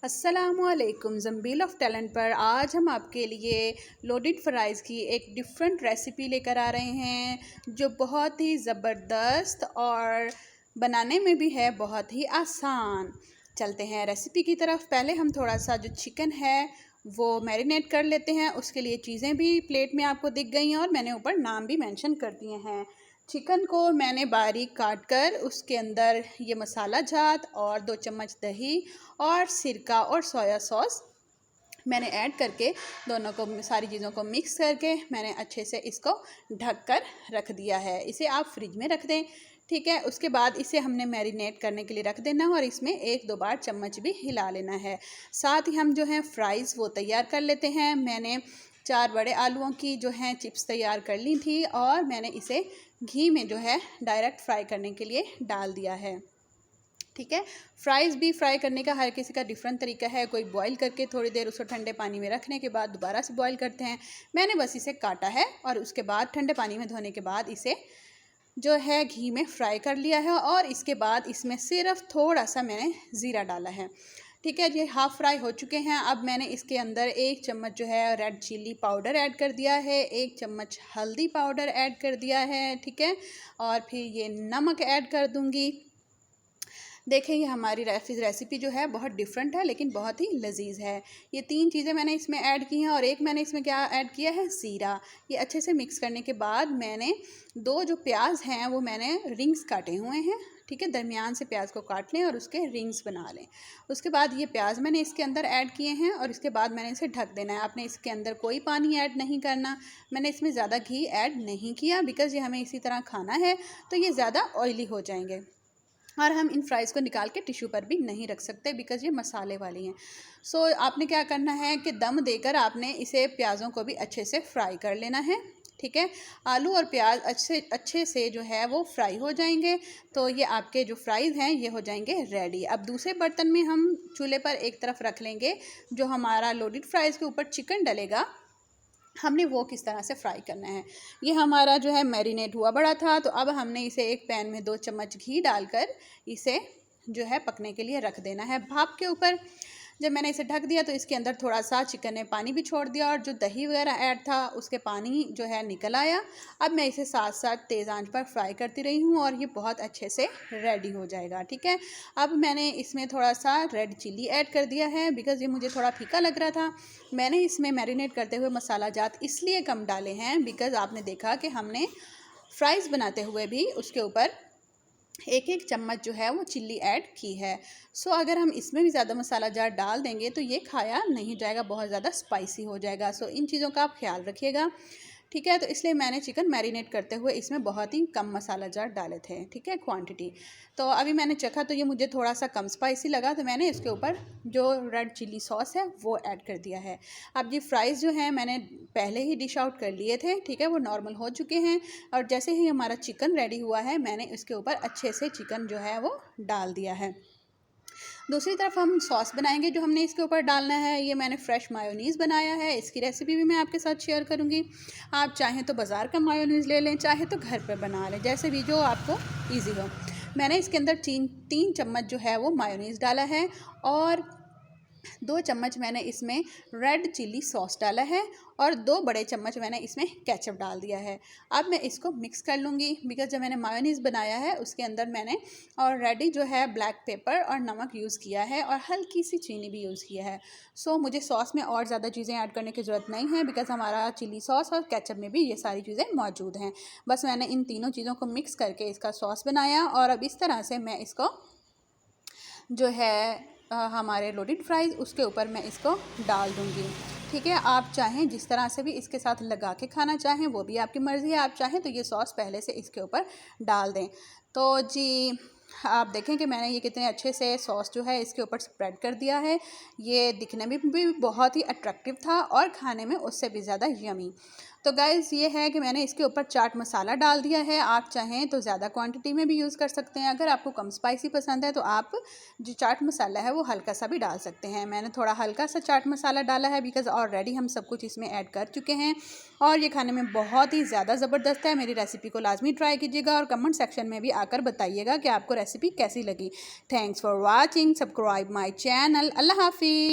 अस्सलामुअलैकुम ज़म्बील of talent पर आज हम आपके लिए लोडेड फ्राइज़ की एक डिफरेंट रेसिपी लेकर आ रहे हैं जो बहुत ही ज़बरदस्त और बनाने में भी है बहुत ही आसान। चलते हैं रेसिपी की तरफ। पहले हम थोड़ा सा जो चिकन है वो मैरिनेट कर लेते हैं। उसके लिए चीज़ें भी प्लेट में आपको दिख गई हैं और मैंने ऊपर नाम भी मेंशन कर दिए हैं। चिकन को मैंने बारीक काट कर उसके अंदर ये मसाला जात और 2 चम्मच दही और सिरका और सोया सॉस मैंने ऐड करके दोनों को सारी चीज़ों को मिक्स करके मैंने अच्छे से इसको ढक कर रख दिया है। इसे आप फ्रिज में रख दें, ठीक है। उसके बाद इसे हमने मैरिनेट करने के लिए रख देना और इसमें 1-2 बार चम्मच भी हिला लेना है। साथ ही हम जो है फ्राइज़ वो तैयार कर लेते हैं। मैंने 4 बड़े आलूओं की जो है चिप्स तैयार कर ली थी और मैंने इसे घी में जो है डायरेक्ट फ्राई करने के लिए डाल दिया है, ठीक है। फ्राइज़ भी फ्राई करने का हर किसी का डिफरेंट तरीका है। कोई बॉईल करके थोड़ी देर उसको ठंडे पानी में रखने के बाद दोबारा से बॉईल करते हैं। मैंने बस इसे काटा है और उसके बाद ठंडे पानी में धोने के बाद इसे जो है घी में फ्राई कर लिया है और इसके बाद इसमें सिर्फ थोड़ा सा मैंने ज़ीरा डाला है, ठीक है। ये हाफ़ फ्राई हो चुके हैं। अब मैंने इसके अंदर 1 चम्मच जो है रेड चिल्ली पाउडर ऐड कर दिया है, 1 चम्मच हल्दी पाउडर ऐड कर दिया है, ठीक है। और फिर ये नमक ऐड कर दूँगी। देखें ये हमारी रेसिपी जो है बहुत डिफरेंट है लेकिन बहुत ही लजीज है। ये 3 चीज़ें मैंने इसमें ऐड की हैं और एक मैंने इसमें क्या ऐड किया है, ज़ीरा। ये अच्छे से मिक्स करने के बाद मैंने 2 जो प्याज हैं वो मैंने रिंग्स काटे हुए हैं, ठीक है। दरमियान से प्याज को काट लें और उसके रिंग्स बना लें। उसके बाद ये प्याज मैंने इसके अंदर ऐड किए हैं और इसके बाद मैंने इसे ढक देना है। आपने इसके अंदर कोई पानी ऐड नहीं करना। मैंने इसमें ज़्यादा घी ऐड नहीं किया बिकॉज़ ये हमें इसी तरह खाना है तो ये ज़्यादा ऑयली हो जाएंगे और हम इन फ्राइज़ को निकाल के टिश्यू पर भी नहीं रख सकते बिकॉज़ ये मसाले वाली हैं। सो आपने क्या करना है कि दम देकर आपने इसे प्याज़ों को भी अच्छे से फ्राई कर लेना है, ठीक है। आलू और प्याज अच्छे से जो है वो फ्राई हो जाएंगे तो ये आपके जो फ्राइज़ हैं ये हो जाएंगे रेडी। अब दूसरे बर्तन में हम चूल्हे पर एक तरफ रख लेंगे। जो हमारा लोडेड फ्राइज़ के ऊपर चिकन डलेगा हमने वो किस तरह से फ्राई करना है। ये हमारा जो है मैरिनेट हुआ बड़ा था तो अब हमने इसे एक पैन में 2 चम्मच घी डालकर इसे जो है पकने के लिए रख देना है भाप के ऊपर। जब मैंने इसे ढक दिया तो इसके अंदर थोड़ा सा चिकन ने पानी भी छोड़ दिया और जो दही वगैरह ऐड था उसके पानी जो है निकल आया। अब मैं इसे साथ साथ तेज़ आंच पर फ्राई करती रही हूँ और ये बहुत अच्छे से रेडी हो जाएगा, ठीक है। अब मैंने इसमें थोड़ा सा रेड चिल्ली ऐड कर दिया है बिकॉज़ ये मुझे थोड़ा फीका लग रहा था। मैंने इसमें मैरिनेट करते हुए मसाला जात इसलिए कम डाले हैं बिकॉज़ आपने देखा कि हमने फ्राइज़ बनाते हुए भी उसके ऊपर 1-1 चम्मच जो है वो चिल्ली ऐड की है। सो अगर हम इसमें भी ज़्यादा मसाला जार डाल देंगे तो ये खाया नहीं जाएगा, बहुत ज़्यादा स्पाइसी हो जाएगा। सो इन चीज़ों का आप ख्याल रखिएगा, ठीक है। तो इसलिए मैंने चिकन मैरिनेट करते हुए इसमें बहुत ही कम मसाला जार डाले थे, ठीक है, क्वांटिटी। तो अभी मैंने चखा तो ये मुझे थोड़ा सा कम स्पाइसी लगा तो मैंने इसके ऊपर जो रेड चिल्ली सॉस है वो ऐड कर दिया है। अब ये फ्राइज़ जो हैं मैंने पहले ही डिश आउट कर लिए थे, ठीक है, वो नॉर्मल हो चुके हैं और जैसे ही हमारा चिकन रेडी हुआ है मैंने इसके ऊपर अच्छे से चिकन जो है वो डाल दिया है। दूसरी तरफ हम सॉस बनाएंगे जो हमने इसके ऊपर डालना है। ये मैंने फ्रेश मायोनीज़ बनाया है, इसकी रेसिपी भी मैं आपके साथ शेयर करूँगी। आप चाहें तो बाज़ार का मायोनीज़ ले लें, चाहे तो घर पर बना लें, जैसे भी जो आपको ईजी हो। मैंने इसके अंदर 3 चम्मच जो है वो मायोनीज़ डाला है और 2 चम्मच मैंने इसमें रेड चिल्ली सॉस डाला है और 2 बड़े चम्मच मैंने इसमें केचप डाल दिया है। अब मैं इसको मिक्स कर लूँगी बिकॉज़ जब मैंने मायोनीज़ बनाया है उसके अंदर मैंने ऑलरेडी जो है ब्लैक पेपर और नमक यूज़ किया है और हल्की सी चीनी भी यूज़ किया है। सो मुझे सॉस में और ज़्यादा चीज़ें ऐड करने की ज़रूरत नहीं है बिकॉज़ हमारा चिल्ली सॉस और केचप में भी ये सारी चीज़ें मौजूद हैं। बस मैंने इन तीनों चीज़ों को मिक्स करके इसका सॉस बनाया और अब इस तरह से मैं इसको जो है हमारे लोडेड फ्राइज़ उसके ऊपर मैं इसको डाल दूँगी, ठीक है। आप चाहें जिस तरह से भी इसके साथ लगा के खाना चाहें वो भी आपकी मर्ज़ी है। आप चाहें तो ये सॉस पहले से इसके ऊपर डाल दें। तो जी आप देखें कि मैंने ये कितने अच्छे से सॉस जो है इसके ऊपर स्प्रेड कर दिया है। ये दिखने में भी बहुत ही अट्रैक्टिव था और खाने में उससे भी ज़्यादा यमी। तो गाइस ये है कि मैंने इसके ऊपर चाट मसाला डाल दिया है। आप चाहें तो ज़्यादा क्वांटिटी में भी यूज़ कर सकते हैं। अगर आपको कम स्पाइसी पसंद है तो आप जो चाट मसाला है वो हल्का सा भी डाल सकते हैं। मैंने थोड़ा हल्का सा चाट मसाला डाला है बिकॉज़ ऑलरेडी हम सब कुछ इसमें ऐड कर चुके हैं और ये खाने में बहुत ही ज़्यादा ज़बरदस्त है। मेरी रेसिपी को लाजमी ट्राई कीजिएगा और कमेंट सेक्शन में भी आकर बताइएगा कि आपको रेसिपी कैसी लगी। Thanks for watching, subscribe my channel. अल्लाह हाफिज़।